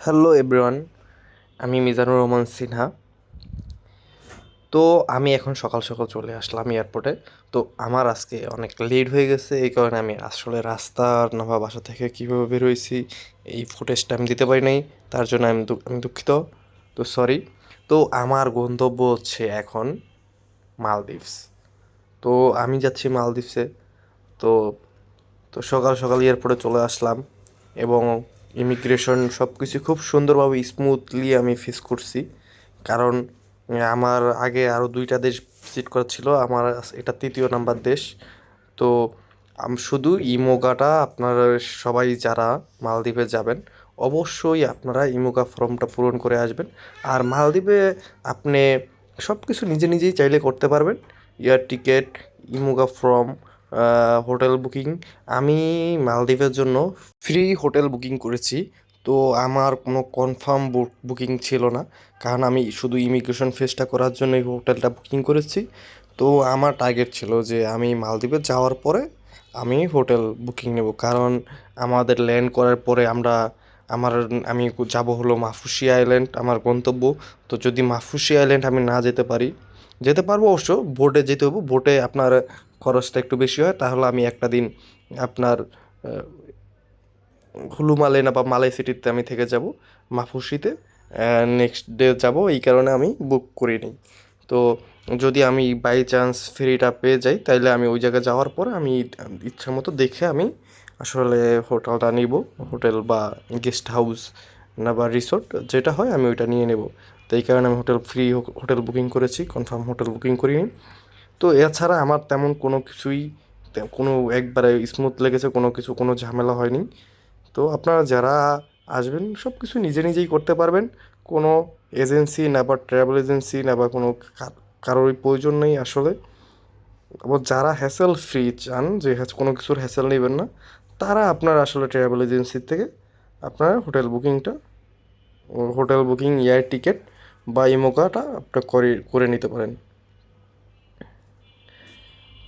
Hello everyone, আমি মিজানুর রহমান সিনহা। তো আমি এখন সকাল সকাল চলে আসলাম এয়ারপোর্টে। তো আমার আজকে অনেক লেট হয়ে গেছে, এই কারণে আমি আসলে রাস্তার না বা বাসা থেকে কীভাবে বের হয়েছি এই ফুটেজটা আমি দিতে পারি নাই। তার জন্য আমি দুঃখিত। তো সরি। তো আমার গন্তব্য হচ্ছে এখন মালদ্বীপস। তো আমি যাচ্ছি মালদ্বীপসে। তো তো সকাল সকাল এয়ারপোর্টে চলে আসলাম এবং ইমিগ্রেশন সব কিছু খুব সুন্দরভাবে স্মুথলি আমি ফেস করছি। কারণ আমার আগে আরও দুইটা দেশ ভিজিট করা ছিল, আমার এটা তৃতীয় নাম্বার দেশ। তো শুধু ইমোগাটা আপনারা সবাই যারা মালদ্বীপে যাবেন অবশ্যই আপনারা ইমোগা ফর্মটা পূরণ করে আসবেন। আর মালদ্বীপে আপনি সব কিছু নিজে নিজেই চাইলে করতে পারবেন। এয়ার টিকিট, ইমোগা ফর্ম, হোটেল বুকিং। আমি মালদ্বীপের জন্য ফ্রি হোটেল বুকিং করেছি। তো আমার কোনো কনফার্ম বুকিং ছিল না, কারণ আমি শুধু ইমিগ্রেশন ফেসটা করার জন্য এই হোটেলটা বুকিং করেছি। তো আমার টার্গেট ছিল যে আমি মালদ্বীপে যাওয়ার পরে আমি হোটেল বুকিং নেব, কারণ আমাদের ল্যান্ড করার পরে আমার আমি যাব হলো মাফুসি আইল্যান্ড, আমার গন্তব্য। তো যদি মাফুসি আইল্যান্ড আমি না যেতে পারি, যেতে পারবো অবশ্য, বোটে যেতে হবে। বোটে আপনার খরচটা একটু বেশি হয়, তাহলে আমি একটা দিন আপনার হুলু মালে না বা মালাই সিটিতে আমি থেকে যাব মাফুসিতে। নেক্সট ডে যাব, এই কারণে আমি বুক করি নিই। তো যদি আমি বাই চান্স ফেরিটা পেয়ে যাই, তাইলে আমি ওই জায়গায় যাওয়ার পরে আমি ইচ্ছা মতো দেখে আমি আসলে হোটেলটা নিব। হোটেল বা গেস্ট হাউস না বা রিসোর্ট যেটা হয় আমি ওইটা নিয়ে নেব। তো এই কারণে আমি হোটেল বুকিং করেছি, কনফার্ম হোটেল বুকিং করিনি। তো এছাড়া আমার তেমন কোনো কিছুই কোনো একবারে স্মুথ লেগেছে, কোনো কিছু কোনো ঝামেলা হয়নি। তো আপনারা যারা আসবেন সব কিছু নিজে নিজেই করতে পারবেন। কোনো এজেন্সি না বা ট্রাভেল এজেন্সি না বা কোনো কারোরই প্রয়োজন নেই আসলে। আবার যারা হ্যাসেল ফ্রি চান, যে কোনো কিছুর হ্যাসেল নেবেন না, তারা আপনার আসলে ট্রাভেল এজেন্সি থেকে আপনারা হোটেল বুকিং, এয়ার টিকিট বা ইমোকাটা আপনার করে করে নিতে পারেন।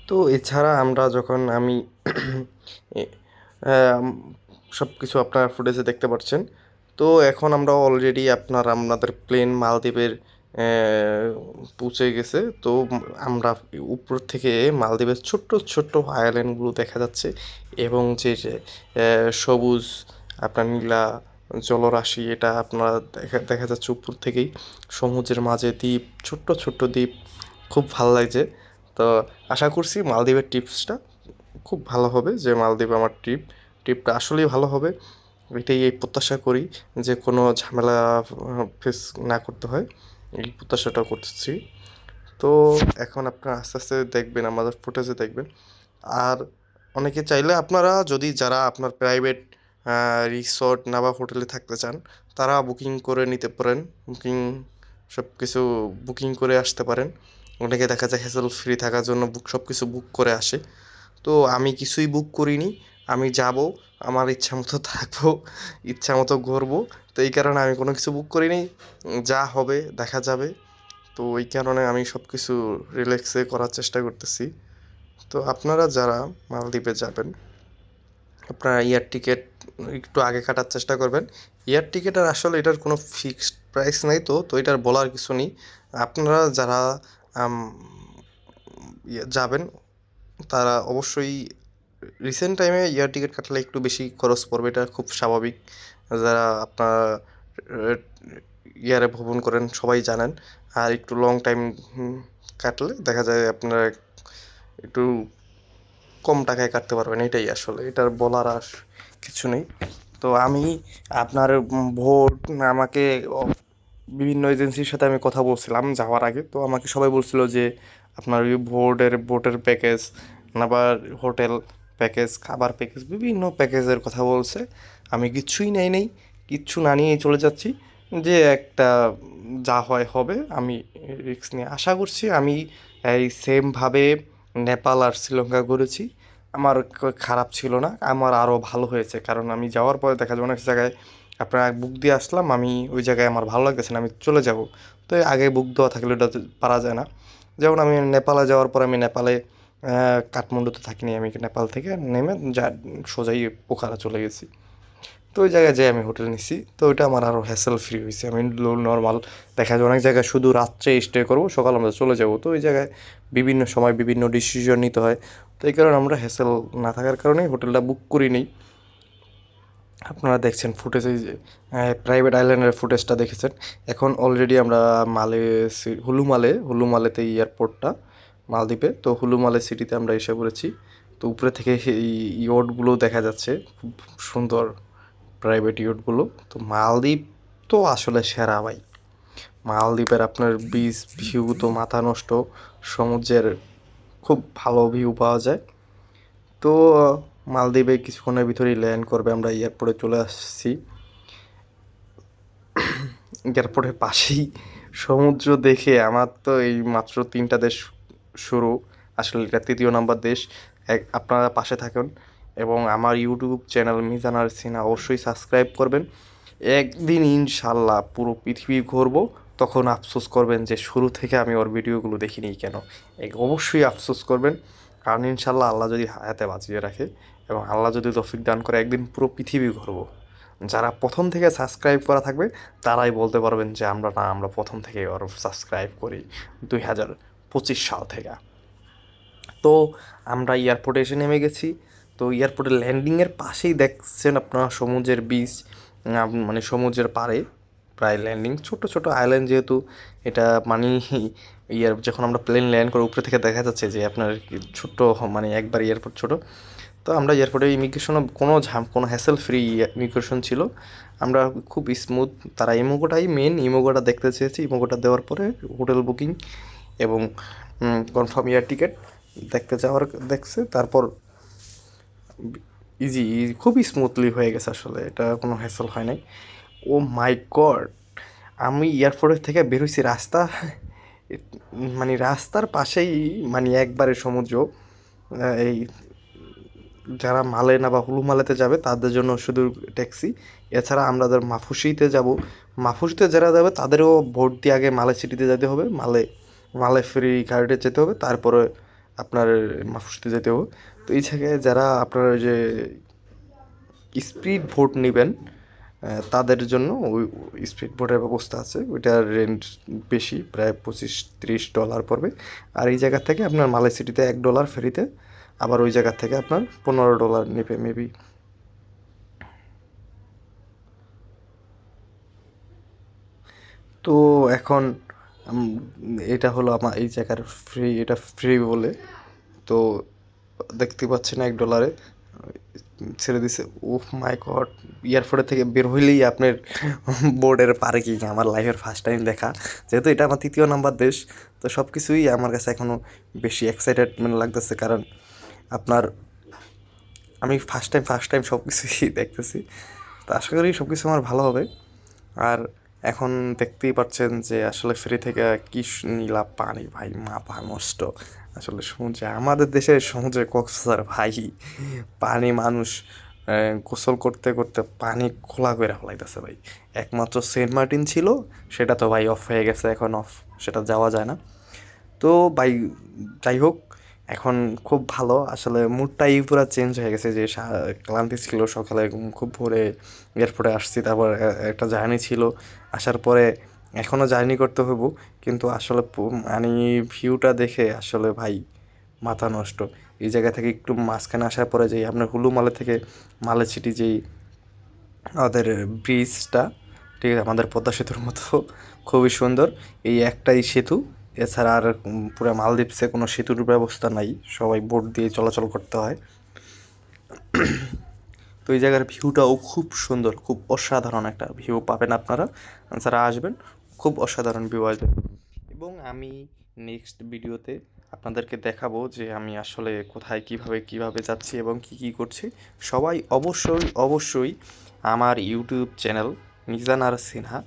তো এছাড়া আমরা যখন আমি সব কিছু আপনার ফুটেজে দেখতে পাচ্ছেন। তো এখন আমরা অলরেডি আমাদের প্লেন মালদ্বীপের পৌঁছে গেছে। তো আমরা উপর থেকে মালদ্বীপের ছোট্ট ছোট্ট আইল্যান্ডগুলো দেখা যাচ্ছে, এবং যে সবুজ আপনার নীলা জলরাশি, এটা আপনারা দেখা দেখা যাচ্ছে উপর থেকেই। সমুদ্রের মাঝে দ্বীপ, ছোট্ট ছোট্ট দ্বীপ, খুব ভালো লাগছে। তো আশা করছি মালদ্বীপের টিপসটা খুব ভালো হবে, যে মালদ্বীপ আমার ট্রিপটা আসলেই ভালো হবে। এটাই এই প্রত্যাশা করি, যে কোনো ঝামেলা ফেস না করতে হয়, এই প্রত্যাশাটা করতেছি। তো এখন আপনারা আস্তে আস্তে দেখবেন, আমাদের ফুটেজে দেখবেন। আর অনেকে চাইলে আপনারা যদি যারা আপনার প্রাইভেট রিসর্ট না বা হোটেলে থাকতে চান, তারা বুকিং করে নিতে পারেন। বুকিং সব কিছু বুকিং করে আসতে পারেন। অনেকে দেখা যায় হ্যাসেল ফ্রি থাকার জন্য সব কিছু বুক করে আসে। তো আমি কিছুই বুক করিনি। আমি যাব, আমার ইচ্ছা মতো থাকবো, ইচ্ছা মতো ঘুরবো। তো এই কারণে আমি কোনো কিছু বুক করিনি। যা হবে দেখা যাবে। তো ওই কারণে আমি সব কিছু রিল্যাক্সে করার চেষ্টা করতেছি। তো আপনারা যারা মালদ্বীপে যাবেন, আপনারা এয়ার টিকেট একটু আগে কাটার চেষ্টা করবেন। এয়ার টিকেটের আসলে এটার কোনো ফিক্সড প্রাইস নাই, তো তো এটার বলার কিছু নেই। আপনারা যারা আম, যাবেন, তারা অবশ্যই রিসেন্ট টাইমে এয়ার টিকিট কাটলে একটু বেশি খরচ পড়বে, এটা খুব স্বাভাবিক। যারা আপনার ইয়ারে ভ্রমণ করেন সবাই জানেন। আর একটু লং টাইম কাটলে দেখা যায় আপনারা একটু কম টাকায় কাটতে পারবেন, এটাই আসলে, এটার বলার আর কিছু নেই। তো আমি আপনার ভোট আমাকে বিভিন্ন এজেন্সির সাথে আমি কথা বলছিলাম যাওয়ার আগে। তো আমাকে সবাই বলছিল যে আপনার ওই বোটের প্যাকেজ না বা হোটেল প্যাকেজ, খাবার প্যাকেজ, বিভিন্ন প্যাকেজের কথা বলছে। আমি কিচ্ছুই নেই, কিচ্ছু না নিয়েই চলে যাচ্ছি। যে একটা যা হয় হবে, আমি রিস্ক নিয়ে আশা করছি। আমি এই সেমভাবে নেপাল আর শ্রীলঙ্কা ঘুরেছি, আমার খারাপ ছিল না, আমার আরও ভালো হয়েছে। কারণ আমি যাওয়ার পরে দেখা যায় অনেক জায়গায় আপনার বুক দিয়ে আসলাম, আমি ওই জায়গায় আমার ভালো লাগতেছে না, আমি চলে যাব। তো আগে বুক দেওয়া থাকলে ওটা পারা যায় না। যেমন আমি নেপালে যাওয়ার পর আমি নেপালে কাঠমান্ডুতে থাকিনি, আমি নেপাল থেকে নেমে সোজাই পোখারা চলে গেছি। তো ওই জায়গায় যেয়ে আমি হোটেল নিছি, তো ওইটা আমার আরও হ্যাসেল ফ্রি হয়েছে। আমি নর্মাল দেখা যায় অনেক জায়গায় শুধু রাত্রে স্টে করবো, সকাল আমরা চলে যাবো, তো ওই জায়গায় বিভিন্ন সময় বিভিন্ন ডিসিশন নিতে হয়। তো এই কারণে আমরা হ্যাসেল না থাকার কারণেই হোটেলটা বুক করি নিই। আপনারা দেখছেন ফুটেজ, এই যে প্রাইভেট আইল্যান্ডের ফুটেজটা দেখেছেন। এখন অলরেডি আমরা মালে হুলুমালেতে এয়ারপোর্টটা, মালদ্বীপে। তো হুলুমালে সিটিতে আমরা এসে পড়েছি। তো উপরে থেকে এই ইয়টগুলো দেখা যাচ্ছে, খুব সুন্দর প্রাইভেট ইয়টগুলো। তো মালদ্বীপ তো আসলে সেরা ভাই। মালদ্বীপের আপনার বিচ ভিউ তো মাথা নষ্ট, সমুদ্রের খুব ভালো ভিউ পাওয়া যায়। তো মালদ্বীপে কিছুক্ষণের ভিতরেই ল্যান্ড করবে, আমরা এয়ারপোর্টে চলে আসছি। এয়ারপোর্টের পাশেই সমুদ্র দেখে আমার তো এই মাত্র 3টা দেশ শুরু, আসলে এটা 3য় নাম্বার দেশ। আপনারা পাশে থাকুন এবং আমার ইউটিউব চ্যানেল মিজান আর সিনহা অবশ্যই সাবস্ক্রাইব করবেন। একদিন ইনশাল্লাহ পুরো পৃথিবী ঘুরবো, তখন আফসোস করবেন যে শুরু থেকে আমি ওর ভিডিওগুলো দেখিনি কেন। অবশ্যই আফসোস করবেন, কারণ ইনশাল্লাহ আল্লাহ যদি হায়াতে বাঁচিয়ে রাখে এবং আল্লাহ যদি তৌফিক দান করে, একদিন পুরো পৃথিবী ঘুরবো। যারা প্রথম থেকে সাবস্ক্রাইব করা থাকবে তারাই বলতে পারবেন যে আমরা প্রথম থেকে ওর সাবস্ক্রাইব করি 2025 সাল থেকে। তো আমরা এয়ারপোর্টে এসে নেমে গেছি। তো এয়ারপোর্টের ল্যান্ডিংয়ের পাশেই দেখছেন আপনারা সমুদ্রের বিচ, মানে সমুদ্রের পাড়ে প্রায় ল্যান্ডিং, ছোট ছোট আইল্যান্ড যেহেতু এটা, মানে যখন আমরা প্লেন ল্যান্ড করে উপরে থেকে দেখা যাচ্ছে যে আপনার ছোট্ট, মানে একবার এয়ারপোর্ট ছোট। তো আমরা এয়ারপোর্টে ইমিগ্রেশনও কোনো হ্যাসেল ফ্রি ইমিগ্রেশন ছিল। আমরা খুব স্মুথ, তারা ইমোগোটাই মেন, ইমোগোটা দেখতে চেয়েছি। ইমোগোটা দেওয়ার পরে হোটেল বুকিং এবং কনফার্ম এয়ার টিকিট দেখতে যাওয়ার দেখছে, তারপর ইজি খুবই স্মুথলি হয়ে গেছে। আসলে এটা কোনো হ্যাসেল হয় নাই। ও মাই গড, আমি এয়ারপোর্টের থেকে বেরোইছি, রাস্তা মানে রাস্তার পাশেই, মানে একবারে সমুদ্র। এই যারা মালে না বা হুলু মালেতে যাবে তাদের জন্য শুধু ট্যাক্সি। এছাড়া আমরা যারা মাফুসিতে যাব, মাফুসিতে যারা যাবে তাদেরও ভোট দিয়ে আগে মালে সিটিতে যেতে হবে, মালে ফেরি ঘাটে যেতে হবে, তারপরে আপনার মাফুসিতে যেতে হবে। তো এই জায়গায় যারা আপনার যে স্পিড ভোট নেবেন, তাদের জন্য ওই স্পিড বোটের ব্যবস্থা আছে, ওইটার রেন্ট বেশি, প্রায় $25-30 পড়বে। আর এই জায়গা থেকে আপনার মালয় সিটিতে $1 ফেরিতে, আবার ওই জায়গা থেকে আপনার $15 নেবে মেবি। তো এখন এটা হলো আমার এই জায়গার ফ্রি, এটা ফ্রি বলে। তো দেখতে পাচ্ছেন $1 ছেড়ে দিছে। ওহ মাই গড, এয়ারপোর্টের থেকে বের হইলেই আপনার বোর্ডের পার্কিং, আমার লাইফের ফার্স্ট টাইম দেখা। যেহেতু এটা আমার 3য় নাম্বার দেশ, তো সব কিছুই আমার কাছে এখনও বেশি এক্সাইটেডমেন্ট লাগতেছে, কারণ আপনার আমি ফার্স্ট টাইম সব কিছুই দেখতেছি। তো আশা করি সব কিছু আমার ভালো হবে। আর এখন দেখতেই পাচ্ছেন যে আসলে ফ্রি থেকে কি নীলা পানি ভাই, মাথা নষ্ট। আসলে সমুদ্রে, আমাদের দেশের সমুদ্রে কক্সবাজার ভাই, পানি মানুষ গোসল করতে করতে পানি খোলা করে ফেলাইতেছে ভাই। একমাত্র সেন্ট মার্টিন ছিল, সেটা তো ভাই অফ হয়ে গেছে, এখন অফ, সেটা যাওয়া যায় না। তো ভাই যাই হোক, এখন খুব ভালো, আসলে মুডটাই পুরো চেঞ্জ হয়ে গেছে। যে ক্লান্তি ছিল সকালে, খুব ভোরে এয়ারপোর্টে আসছি, তারপর একটা জার্নি ছিল, আসার পরে এখনও জার্নি করতে হইব, কিন্তু আসলে মানে ভিউটা দেখে আসলে ভাই মাথা নষ্ট। এই জায়গা থেকে একটু মাঝখানে আসার পরে যেই আপনার হুলু মালে থেকে মালে সিটি, যেই আমাদের ব্রিজটা, ঠিক আছে, আমাদের পদ্মা সেতুর মতো খুবই সুন্দর। এই একটাই সেতু, এছাড়া আর পুরো মালদ্বীপসে কোনো সেতুর ব্যবস্থা নাই, সবাই বোট দিয়ে চলাচল করতে হয়। তো এই জায়গার ভিউটাও খুব সুন্দর, খুব অসাধারণ একটা ভিউ পাবেন আপনারা যারা আসবেন, খুব অসাধারণ ভিউ আসবে। এবং আমি নেক্সট ভিডিওতে আপনাদেরকে দেখাবো যে আমি আসলে কোথায় কিভাবে যাচ্ছি এবং কি করছি। সবাই অবশ্যই অবশ্যই আমার ইউটিউব চ্যানেল মিজান আর সিনহা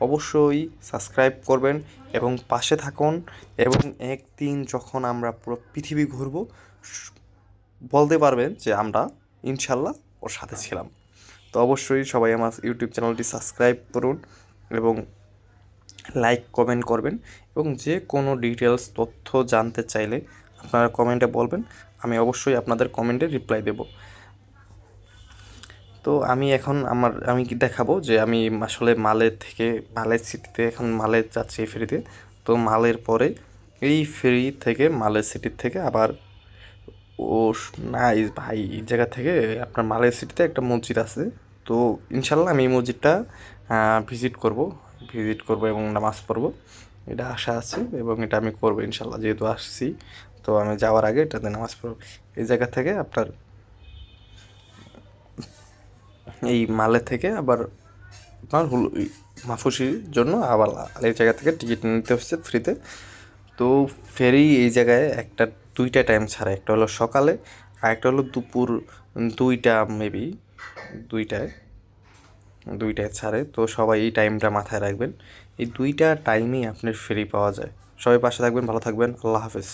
অবশ্যই সাবস্ক্রাইব করবেন এবং পাশে থাকুন। এবং একদিন যখন আমরা পুরো পৃথিবী ঘুরবো, বলতে পারবেন যে আমরা ইনশাল্লাহ ওর সাথে ছিলাম। তো অবশ্যই সবাই আমার ইউটিউব চ্যানেলটি সাবস্ক্রাইব করুন এবং লাইক কমেন্ট করবেন, এবং যে কোনো ডিটেলস তথ্য জানতে চাইলে আপনারা কমেন্টে বলবেন, আমি অবশ্যই আপনাদের কমেন্টে রিপ্লাই দেব। তো আমি এখন আমি কি দেখাবো যে আমি আসলে মালের সিটিতে এখন মালে যাচ্ছি এই ফেরিতে। তো মালের পরে এই ফেরি থেকে মালের সিটির থেকে আবার ও নাইস ভাই, এই জায়গা থেকে আপনার মালের সিটিতে একটা মসজিদ আছে। তো ইনশাল্লাহ আমি এই মসজিদটা ভিজিট করব এবং নামাজ পড়বো, এটা আশা আছে এবং এটা আমি করবো ইনশাল্লাহ, যেহেতু আসছি। তো আমি যাওয়ার আগে এটাতে নামাজ পড়বো। এই জায়গা থেকে আপনার এই মালে থেকে আবার আপনার মাফুসির জন্য আবার এই জায়গা থেকে টিকিট নিতে হচ্ছে ফ্রিতে। তো ফেরি এই জায়গায় দুইটা টাইম ছাড়ে, একটা হলো সকালে আর একটা হলো দুপুর 2টা মেবি, দুইটায় দুইটায় ছাড়ে। তো সবাই এই টাইমটা মাথায় রাখবেন, এই দুইটা টাইমেই আপনার ফ্রি পাওয়া যায়। সবাই পাশে থাকবেন, ভালো থাকবেন, আল্লাহ হাফেজ।